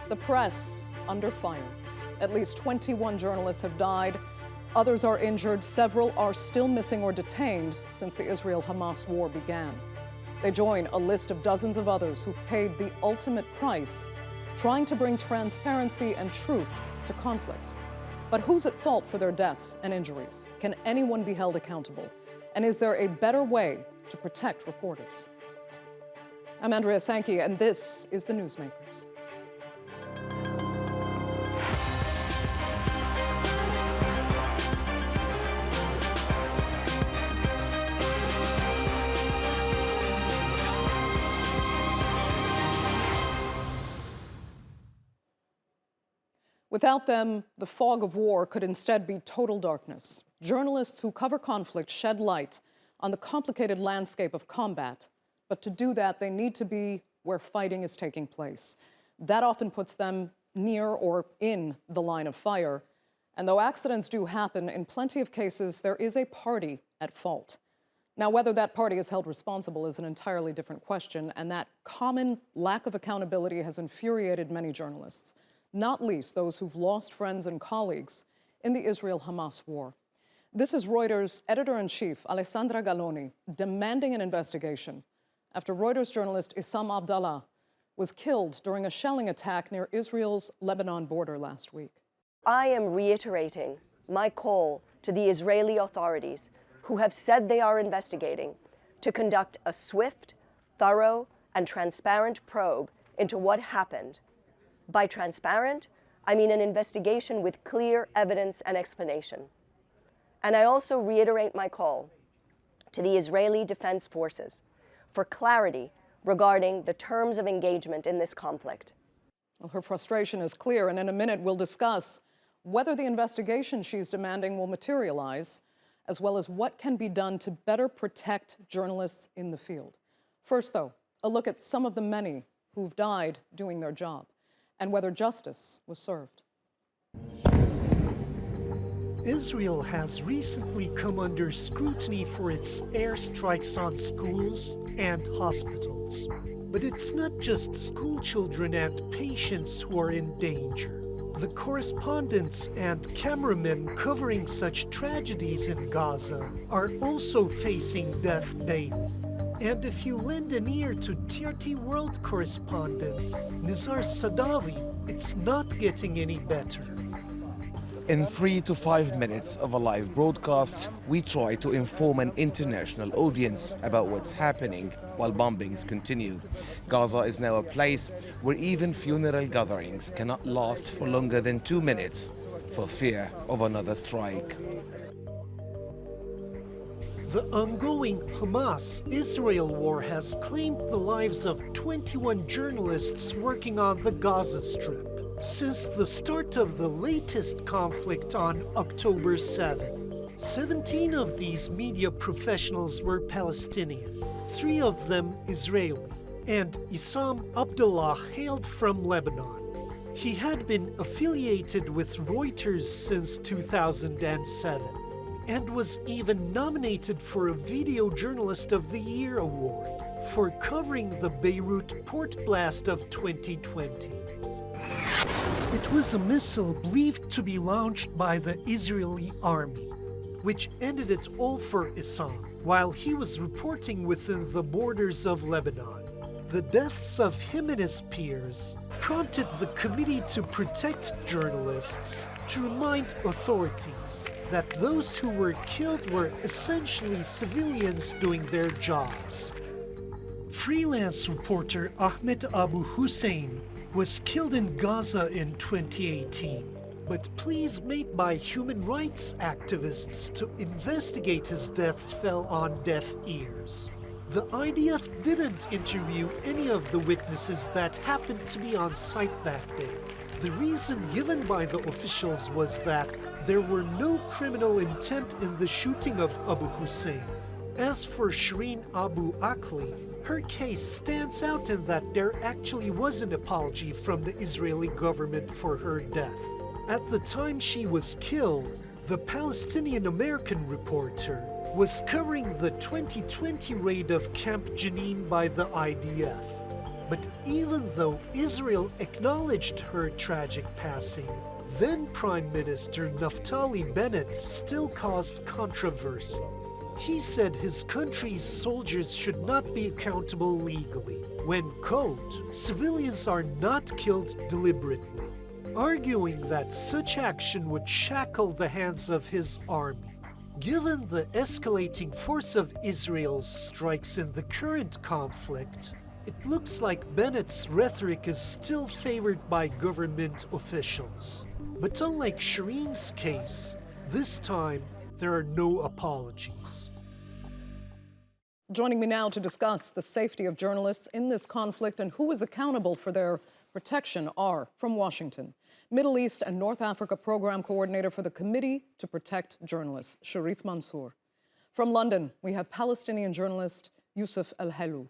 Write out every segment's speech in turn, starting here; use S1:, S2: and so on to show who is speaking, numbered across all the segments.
S1: The press under fire. At least 21 journalists have died. Others are injured. Several are still missing or detained since the Israel-Hamas war began. They join a list of dozens of others who've paid the ultimate price, trying to bring transparency and truth to conflict. But who's at fault for their deaths and injuries? Can anyone be held accountable? And is there a better way to protect reporters? I'm Andrea Sankey, and this is The Newsmakers. Without them, the fog of war could instead be total darkness. Journalists who cover conflict shed light on the complicated landscape of combat, but to do that, they need to be where fighting is taking place. That often puts them near or in the line of fire. And though accidents do happen, in plenty of cases, there is a party at fault. Now, whether that party is held responsible is an entirely different question, and that common lack of accountability has infuriated many journalists, not least those who've lost friends and colleagues in the Israel-Hamas war. This is Reuters' editor-in-chief, Alessandra Galloni, demanding an investigation after Reuters journalist Issam Abdallah was killed during a shelling attack near Israel's Lebanon border last week.
S2: I am reiterating my call to the Israeli authorities, who have said they are investigating, to conduct a swift, thorough, and transparent probe into what happened. By transparent, I mean an investigation with clear evidence and explanation. And I also reiterate my call to the Israeli Defense Forces for clarity regarding the terms of engagement in this conflict.
S1: Well, her frustration is clear, and in a minute we'll discuss whether the investigation she's demanding will materialize, as well as what can be done to better protect journalists in the field. First, though, a look at some of the many who've died doing their job, and whether justice was served.
S3: Israel has recently come under scrutiny for its airstrikes on schools and hospitals. But it's not just school children and patients who are in danger. The correspondents and cameramen covering such tragedies in Gaza are also facing death daily. And if you lend an ear to TRT World correspondent Nizar Sadawi, it's not getting any better.
S4: In 3 to 5 minutes of a live broadcast, we try to inform an international audience about what's happening while bombings continue. Gaza is now a place where even funeral gatherings cannot last for longer than 2 minutes for fear of another strike.
S3: The ongoing Hamas-Israel war has claimed the lives of 21 journalists working on the Gaza Strip since the start of the latest conflict on October 7. 17 of these media professionals were Palestinian, 3 of them Israeli, and Issam Abdallah hailed from Lebanon. He had been affiliated with Reuters since 2007. And was even nominated for a Video Journalist of the Year award for covering the Beirut port blast of 2020. It was a missile believed to be launched by the Israeli army, which ended it all for Issam while he was reporting within the borders of Lebanon. The deaths of him and his peers prompted the Committee to Protect Journalists to remind authorities that those who were killed were essentially civilians doing their jobs. Freelance reporter Ahmed Abu Hussein was killed in Gaza in 2018, but pleas made by human rights activists to investigate his death fell on deaf ears. The IDF didn't interview any of the witnesses that happened to be on site that day. The reason given by the officials was that there were no criminal intent in the shooting of Abu Hussein. As for Shireen Abu Akleh, her case stands out in that there actually was an apology from the Israeli government for her death. At the time she was killed, the Palestinian-American reporter was covering the 2020 raid of Camp Jenin by the IDF. But even though Israel acknowledged her tragic passing, then Prime Minister Naftali Bennett still caused controversy. He said his country's soldiers should not be accountable legally when, quote, civilians are not killed deliberately, arguing that such action would shackle the hands of his army. Given the escalating force of Israel's strikes in the current conflict, it looks like Bennett's rhetoric is still favored by government officials. But unlike Shireen's case, this time there are no apologies.
S1: Joining me now to discuss the safety of journalists in this conflict and who is accountable for their protection are, from Washington, Middle East and North Africa Program Coordinator for the Committee to Protect Journalists, Sherif Mansour. From London, we have Palestinian journalist Yousef El Helou.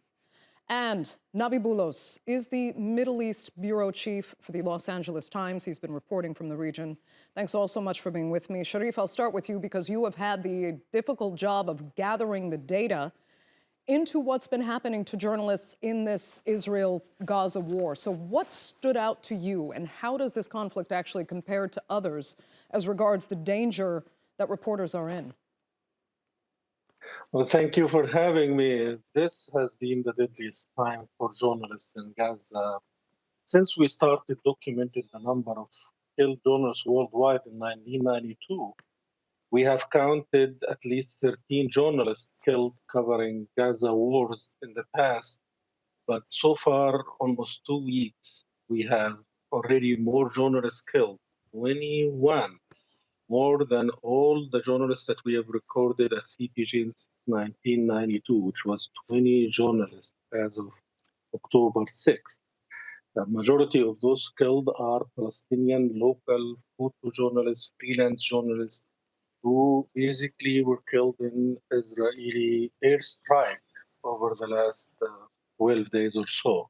S1: And Nabih Bulos is the Middle East Bureau Chief for the Los Angeles Times. He's been reporting from the region. Thanks all so much for being with me. Sherif, I'll start with you because you have had the difficult job of gathering the data into what's been happening to journalists in this Israel-Gaza war. So what stood out to you, and how does this conflict actually compare to others as regards the danger that reporters are in?
S5: Well, thank you for having me. This has been the deadliest time for journalists in Gaza. Since we started documenting the number of killed journalists worldwide in 1992, we have counted at least 13 journalists killed covering Gaza wars in the past. But so far, almost 2 weeks, we have already more journalists killed, 21, more than all the journalists that we have recorded at CPJ since 1992, which was 20 journalists as of October 6th. The majority of those killed are Palestinian local photojournalists, freelance journalists, who basically were killed in Israeli airstrike over the last 12 days or so.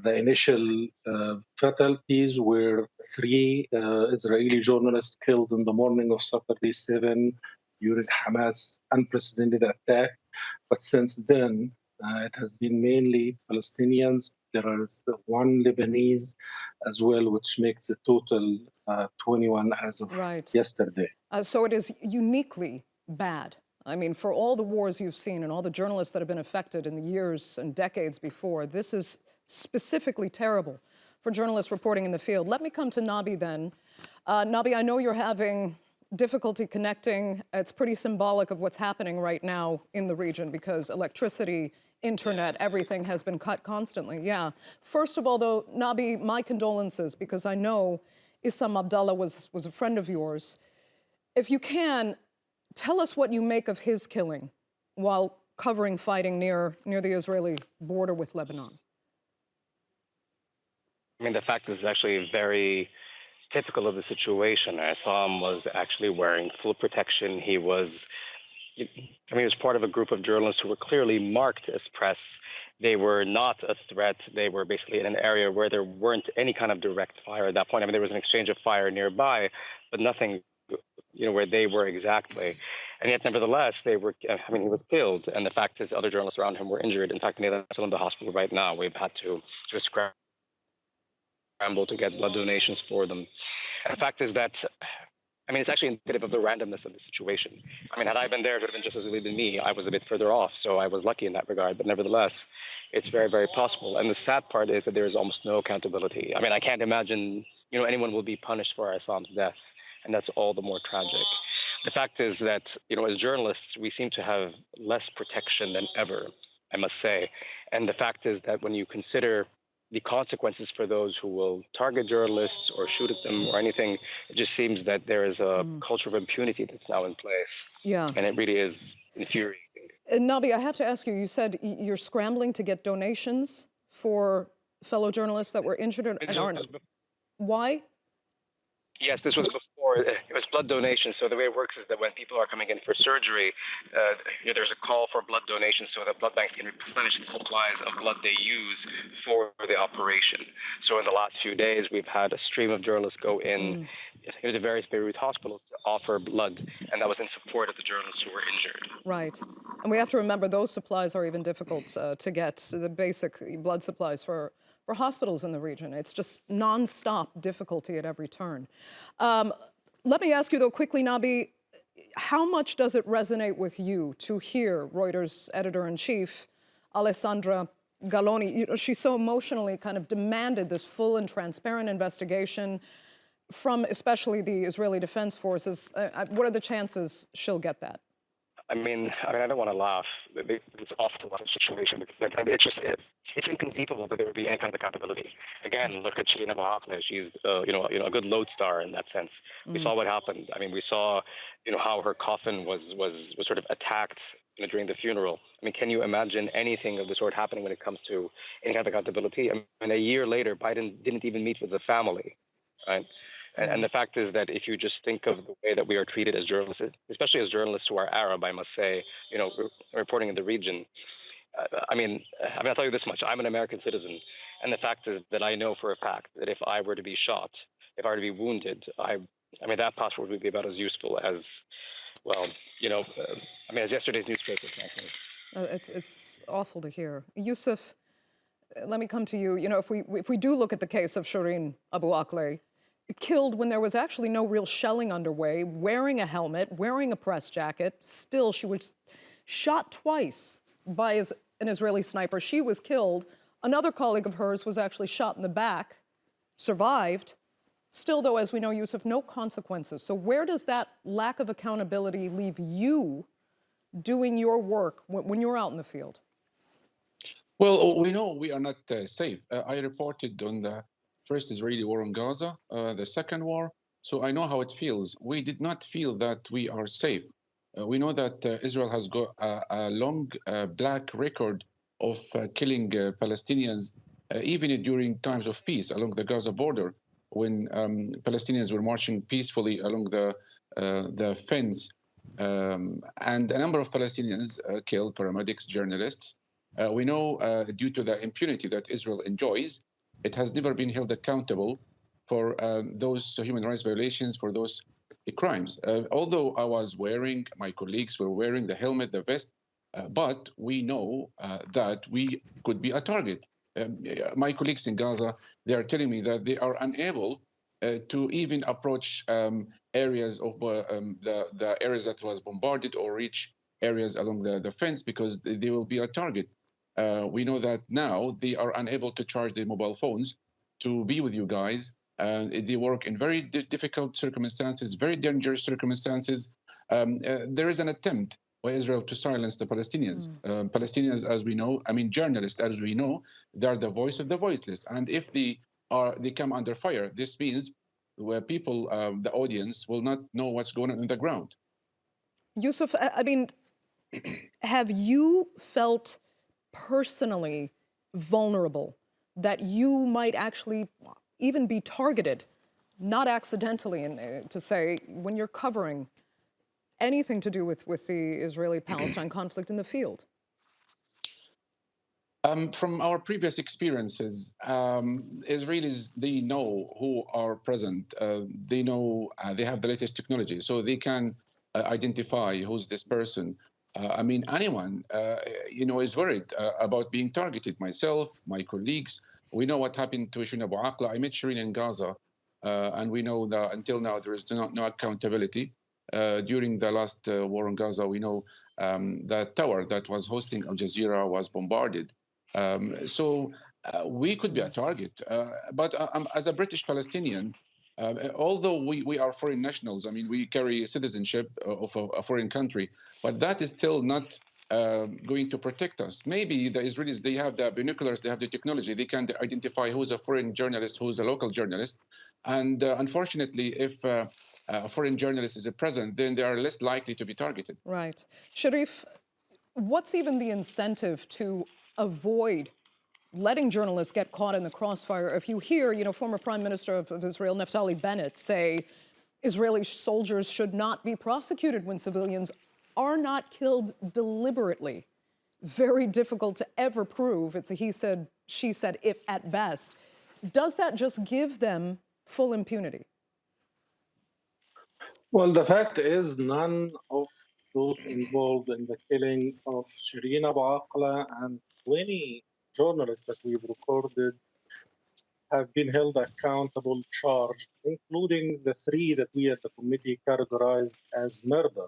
S5: The initial fatalities were 3 Israeli journalists killed in the morning of Saturday 7 during Hamas' unprecedented attack. But since then, it has been mainly Palestinians. There is 1 Lebanese as well, which makes the total 21 as of yesterday.
S1: So it is uniquely bad. I mean, for all the wars you've seen and all the journalists that have been affected in the years and decades before, this is specifically terrible for journalists reporting in the field. Let me come to Nabih then. Nabih, I know you're having difficulty connecting. It's pretty symbolic of what's happening right now in the region because electricity, internet, everything has been cut constantly. Yeah. First of all, though, Nabih, my condolences, because I know Issam Abdallah was a friend of yours. If you can, tell us what you make of his killing while covering fighting near the Israeli border with Lebanon.
S6: I mean, the fact is actually very typical of the situation. Issam was actually wearing full protection. He was part of a group of journalists who were clearly marked as press. They were not a threat. They were basically in an area where there weren't any kind of direct fire at that point. I mean, there was an exchange of fire nearby, but nothing, where they were exactly. And yet, nevertheless, he was killed. And the fact is, other journalists around him were injured. In fact, they're still in the hospital right now. We've had to scramble to get blood donations for them. And the fact is that, it's actually indicative of the randomness of the situation. Had I been there, it would have been just as easily been me. I was a bit further off, so I was lucky in that regard. But nevertheless, it's very, very possible. And the sad part is that there is almost no accountability. I can't imagine, anyone will be punished for Issam's death. And that's all the more tragic. The fact is that, as journalists, we seem to have less protection than ever, I must say. And the fact is that when you consider the consequences for those who will target journalists or shoot at them or anything, it just seems that there is a culture of impunity that's now in place. Yeah. And it really is infuriating.
S1: Nabih, I have to ask you, you said you're scrambling to get donations for fellow journalists that were injured and aren't. Why?
S6: Yes, this was before it was blood donation. So the way it works is that when people are coming in for surgery, there's a call for blood donation so that blood banks can replenish the supplies of blood they use for the operation. So in the last few days, we've had a stream of journalists go in to various Beirut hospitals to offer blood, and that was in support of the journalists who were injured.
S1: Right. And we have to remember those supplies are even difficult to get, the basic blood supplies for hospitals in the region. It's just nonstop difficulty at every turn. Let me ask you, though, quickly, Nabih, how much does it resonate with you to hear Reuters editor-in-chief, Alessandra Galloni? You know, she so emotionally kind of demanded this full and transparent investigation from especially the Israeli Defense Forces. What are the chances she'll get that?
S6: I mean, I don't want to laugh. It's awful to watch the situation because it's inconceivable that there would be any kind of accountability. Again, look at Shireen Abu Akleh. She's a good lodestar in that sense. We saw what happened. I mean, we saw how her coffin was sort of attacked during the funeral. I mean, can you imagine anything of the sort happening when it comes to any kind of accountability? I mean, a year later, Biden didn't even meet with the family, right? And the fact is that if you just think of the way that we are treated as journalists, especially as journalists who are Arab, I must say, reporting in the region, I'll tell you this much. I'm an American citizen. And the fact is that I know for a fact that if I were to be shot, if I were to be wounded, that passport would be about as useful as, as yesterday's newspaper.
S1: It's awful to hear. Yousef, let me come to you. If we do look at the case of Shireen Abu Akleh, killed when there was actually no real shelling underway, wearing a helmet, wearing a press jacket. Still, she was shot twice by an Israeli sniper. She was killed. Another colleague of hers was actually shot in the back, survived. Still, though, as we know, Yousef, no consequences. So where does that lack of accountability leave you doing your work when you're out in the field?
S7: Well, we know we are not safe. I reported on the first Israeli war on Gaza, the second war. So I know how it feels. We did not feel that we are safe. We know that Israel has got a long black record of killing Palestinians, even during times of peace along the Gaza border, when Palestinians were marching peacefully along the fence. And a number of Palestinians killed, paramedics, journalists. We know due to the impunity that Israel enjoys, it has never been held accountable for those human rights violations, for those crimes. Although my colleagues were wearing the helmet, the vest, but we know that we could be a target. My colleagues in Gaza, they are telling me that they are unable to even approach areas of the areas that was bombarded or reach areas along the fence because they will be a target. We know that now they are unable to charge their mobile phones to be with you guys. They work in very difficult circumstances, very dangerous circumstances. There is an attempt by Israel to silence the Palestinians. Palestinians, as we know, journalists, as we know, they are the voice of the voiceless. And if they come under fire, this means where people, the audience, will not know what's going on the ground.
S1: Yousef, have you felt personally vulnerable that you might actually even be targeted, not accidentally, to say, when you're covering anything to do with the Israeli-Palestine conflict in the field?
S7: From our previous experiences, Israelis, they know who are present. They know they have the latest technology, so they can identify who's this person. Anyone, is worried about being targeted. Myself, my colleagues, we know what happened to Shireen Abu Akleh. I met Shireen in Gaza, and we know that until now there is no accountability. During the last war on Gaza, we know that tower that was hosting Al Jazeera was bombarded. So we could be a target. But as a British Palestinian, although we are foreign nationals, we carry citizenship of a foreign country, but that is still not going to protect us. Maybe the Israelis, they have the binoculars, they have the technology, they can identify who's a foreign journalist, who's a local journalist. And unfortunately, if a foreign journalist is present, then they are less likely to be targeted.
S1: Right. Sherif, what's even the incentive to avoid letting journalists get caught in the crossfire? If you hear, former Prime Minister of Israel, Naftali Bennett, say, Israeli soldiers should not be prosecuted when civilians are not killed deliberately. Very difficult to ever prove. It's a he said, she said, if at best. Does that just give them full impunity?
S5: Well, the fact is, none of those involved in the killing of Shireen Abu Akleh and 20 journalists that we've recorded have been held accountable, charged, including the three that we at the committee categorized as murder.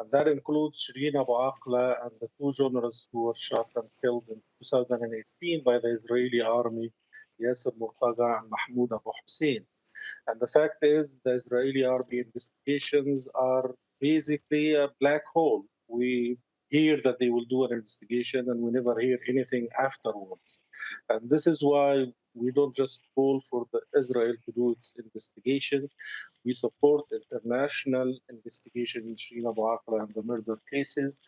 S5: And that includes Shireen Abu Akleh and the two journalists who were shot and killed in 2018 by the Israeli army, Yasser Murtaga and Mahmoud Abu Hussein. And the fact is, the Israeli army investigations are basically a black hole. We hear that they will do an investigation and we never hear anything afterwards. And this is why we don't just call for Israel to do its investigation. We support international investigation in Shireen Abu Akleh and the murder cases.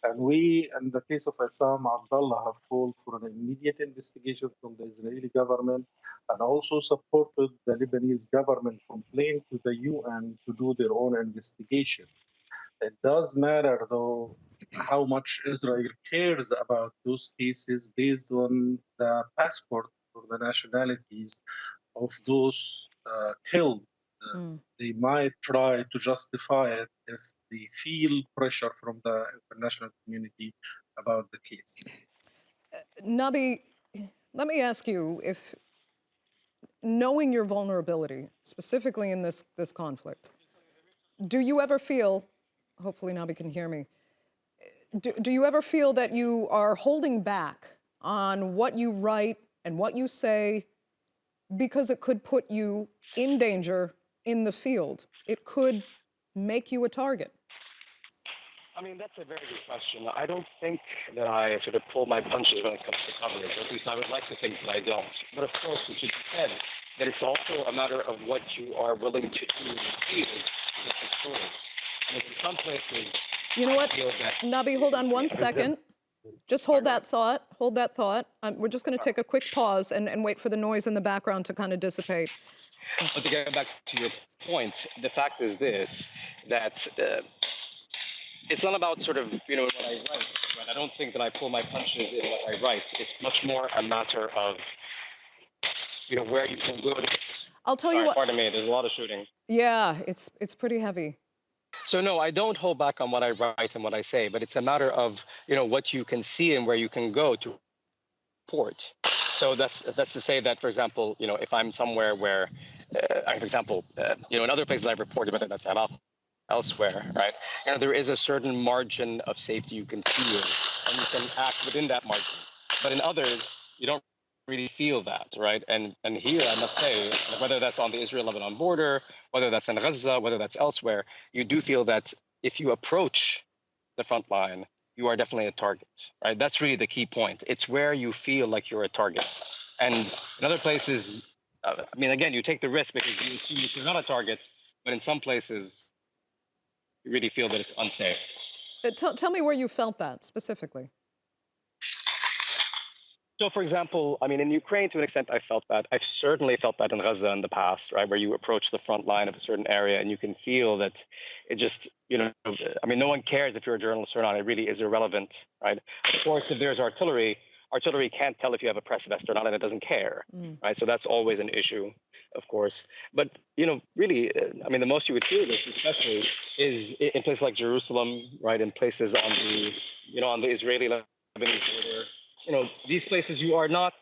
S5: And we, in the case of Assam Abdullah, have called for an immediate investigation from the Israeli government and also supported the Lebanese government complaint to the UN to do their own investigation. It does matter, though, how much Israel cares about those cases based on the passport or the nationalities of those killed. They might try to justify it if they feel pressure from the international community about the case.
S1: Nabih, let me ask you, if knowing your vulnerability, specifically in this conflict, do you ever feel, hopefully Nabih can hear me, do you ever feel that you are holding back on what you write and what you say because it could put you in danger in the field? It could make you a target.
S6: I mean, that's a very good question. I don't think that I sort of pull my punches when it comes to coverage. At least I would like to think that I don't. But of course, it should be said that it's also a matter of what you are willing to do in the field with the story. And in some places,
S1: you know what, Nabih, hold on one second. Just hold that thought. Hold that thought. We're just going to take a quick pause and wait for the noise in the background to kind of dissipate.
S6: But to get back to your point, the fact is this, that it's not about sort of, what I write. Right? I don't think that I pull my punches in what I write. It's much more a matter of, where you can go.
S1: I'll tell you what.
S6: Pardon me, there's a lot of shooting.
S1: Yeah, it's pretty heavy.
S6: So no, I don't hold back on what I write and what I say, but it's a matter of, what you can see and where you can go to report. So that's to say that, for example, if I'm somewhere where, for example, in other places I've reported, whether that's Iraq, elsewhere, right? There is a certain margin of safety you can feel, and you can act within that margin. But in others, you don't really feel that, right? And here, I must say, whether that's on the Israel-Lebanon border, whether that's in Gaza, whether that's elsewhere, you do feel that if you approach the front line, you are definitely a target, right? That's really the key point. It's where you feel like you're a target. And in other places, again, you take the risk because you assume that you're not a target, but in some places, you really feel that it's unsafe.
S1: Tell me where you felt that specifically.
S6: So, for example, in Ukraine, to an extent, I felt that. I've certainly felt that in Gaza in the past, right, where you approach the front line of a certain area and you can feel that it just, no one cares if you're a journalist or not. It really is irrelevant, right? Of course, if there's artillery can't tell if you have a press vest or not, and it doesn't care, right? So that's always an issue, of course. But, really, the most you would feel this, especially, is in places like Jerusalem, right, in places on the, on the Israeli-Lebanese border. These places you are not,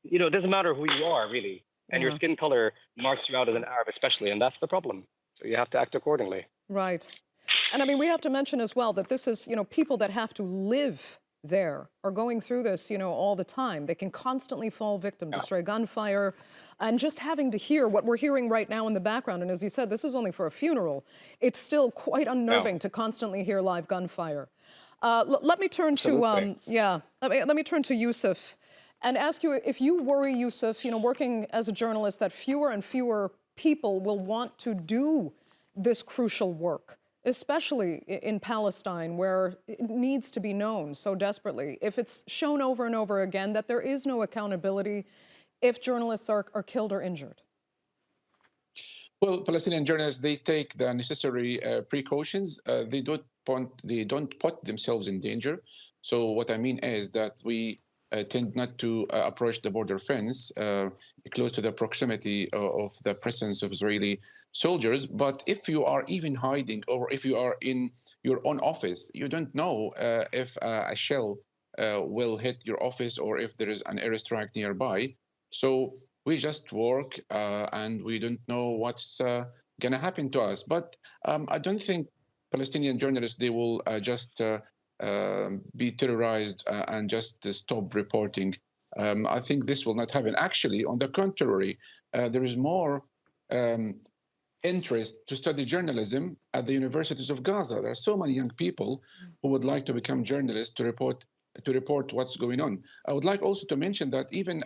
S6: it doesn't matter who you are, really. And your skin color marks you out as an Arab, especially, and that's the problem. So you have to act accordingly.
S1: Right. And we have to mention as well that this is, people that have to live there are going through this, all the time. They can constantly fall victim to stray gunfire, and just having to hear what we're hearing right now in the background. And as you said, this is only for a funeral. It's still quite unnerving to constantly hear live gunfire. Let me turn to let me turn to Yousef and ask you if you worry, Yousef, working as a journalist, that fewer and fewer people will want to do this crucial work, especially in Palestine, where it needs to be known so desperately. If it's shown over and over again that there is no accountability if journalists are killed or injured.
S7: Well, Palestinian journalists, they take the necessary precautions. They don't put themselves in danger. So what I mean is that we tend not to approach the border fence close to the proximity of the presence of Israeli soldiers. But if you are even hiding, or if you are in your own office, you don't know if a shell will hit your office or if there is an airstrike nearby. So we just work and we don't know what's going to happen to us. But I don't think Palestinian journalists, they will just be terrorized and just stop reporting. I think this will not happen. Actually, on the contrary, there is more interest to study journalism at the universities of Gaza. There are so many young people who would like to become journalists to report what's going on. I would like also to mention that even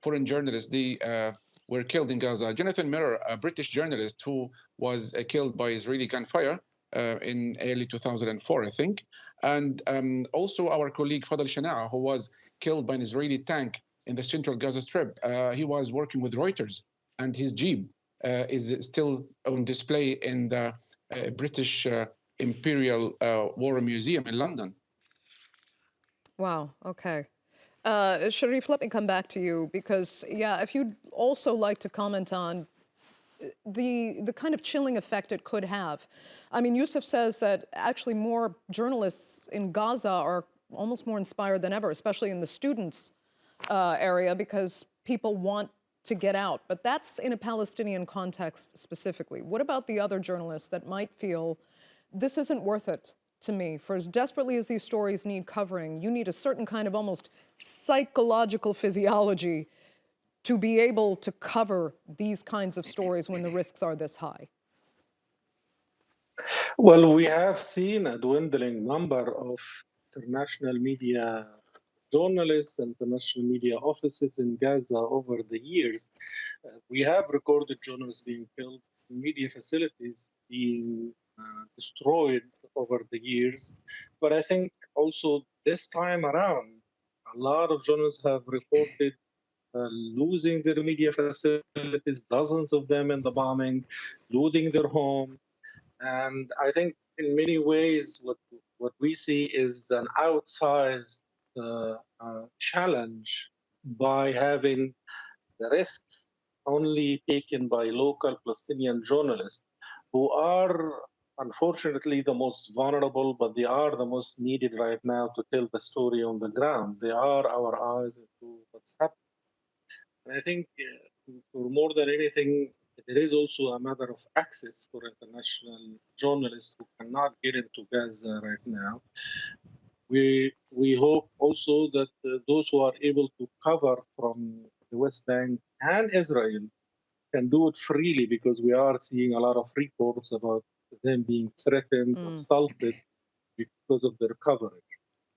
S7: foreign journalists, they were killed in Gaza. Jonathan Mirror, a British journalist who was killed by Israeli gunfire in early 2004, I think. And also our colleague Fadel Shana'a, who was killed by an Israeli tank in the central Gaza Strip. He was working with Reuters, and his jeep is still on display in the British Imperial War Museum in London.
S1: Wow, okay. Sherif, let me come back to you because, yeah, if you'd also like to comment on the kind of chilling effect it could have. I mean, Yousef says that actually more journalists in Gaza are almost more inspired than ever, especially in the students' area, because people want to get out. But that's in a Palestinian context specifically. What about the other journalists that might feel this isn't worth it to me? For as desperately as these stories need covering, you need a certain kind of almost psychological physiology to be able to cover these kinds of stories when the risks are this high?
S5: Well, we have seen a dwindling number of international media journalists, international media offices in Gaza over the years. We have recorded journalists being killed, media facilities being destroyed over the years. But I think also this time around, a lot of journalists have reported losing their media facilities, dozens of them in the bombing, losing their home. And I think in many ways, what we see is an outsized challenge by having the risks only taken by local Palestinian journalists who are unfortunately the most vulnerable, but they are the most needed right now to tell the story on the ground. They are our eyes into what's happening. And I think for more than anything, there is also a matter of access for international journalists who cannot get into Gaza right now. We hope also that those who are able to cover from the West Bank and Israel can do it freely, because we are seeing a lot of reports about them being threatened, assaulted because of their coverage.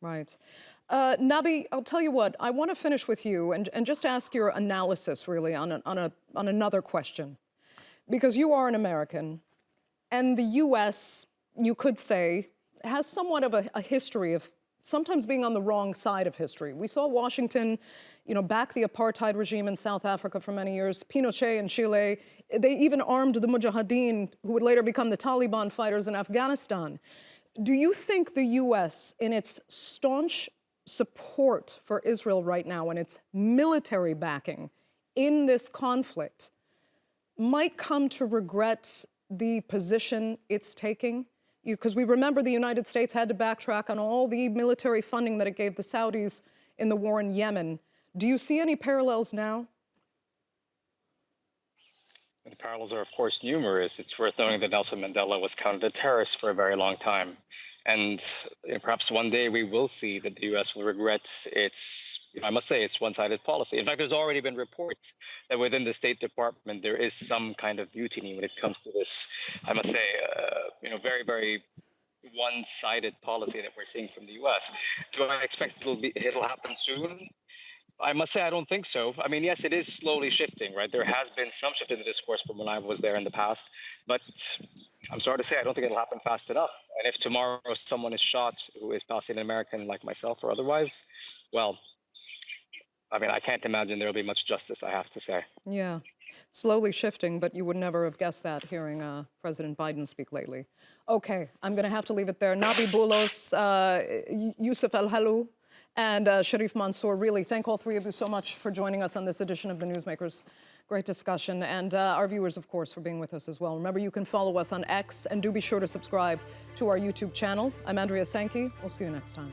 S1: Right. Nabih, I'll tell you what, I want to finish with you and just ask your analysis really on another question. Because you are an American, and the U.S., you could say, has somewhat of a history of sometimes being on the wrong side of history. We saw Washington, back the apartheid regime in South Africa for many years, Pinochet in Chile. They even armed the Mujahideen, who would later become the Taliban fighters in Afghanistan. Do you think the U.S., in its staunch support for Israel right now and its military backing in this conflict, might come to regret the position it's taking? Because we remember the United States had to backtrack on all the military funding that it gave the Saudis in the war in Yemen. Do you see any parallels now?
S6: The parallels are, of course, numerous. It's worth noting that Nelson Mandela was counted a terrorist for a very long time. And perhaps one day we will see that the U.S. will regret its, I must say, its one-sided policy. In fact, there's already been reports that within the State Department there is some kind of mutiny when it comes to this, I must say, very, very one-sided policy that we're seeing from the U.S. Do I expect it'll happen soon? I must say I don't think so. I mean, yes, it is slowly shifting, right? There has been some shift in the discourse from when I was there in the past, but I'm sorry to say I don't think it'll happen fast enough. And if tomorrow someone is shot who is Palestinian American like myself or otherwise, well, I mean, I can't imagine there'll be much justice, I have to say.
S1: Yeah. Slowly shifting, but you would never have guessed that hearing President Biden speak lately. Okay, I'm going to have to leave it there. Nabih Bulos, Yousef El Helou, and Sherif Mansour, really thank all three of you so much for joining us on this edition of The Newsmakers. Great discussion. And our viewers, of course, for being with us as well. Remember, you can follow us on X, and do be sure to subscribe to our YouTube channel. I'm Andrea Sankey. We'll see you next time.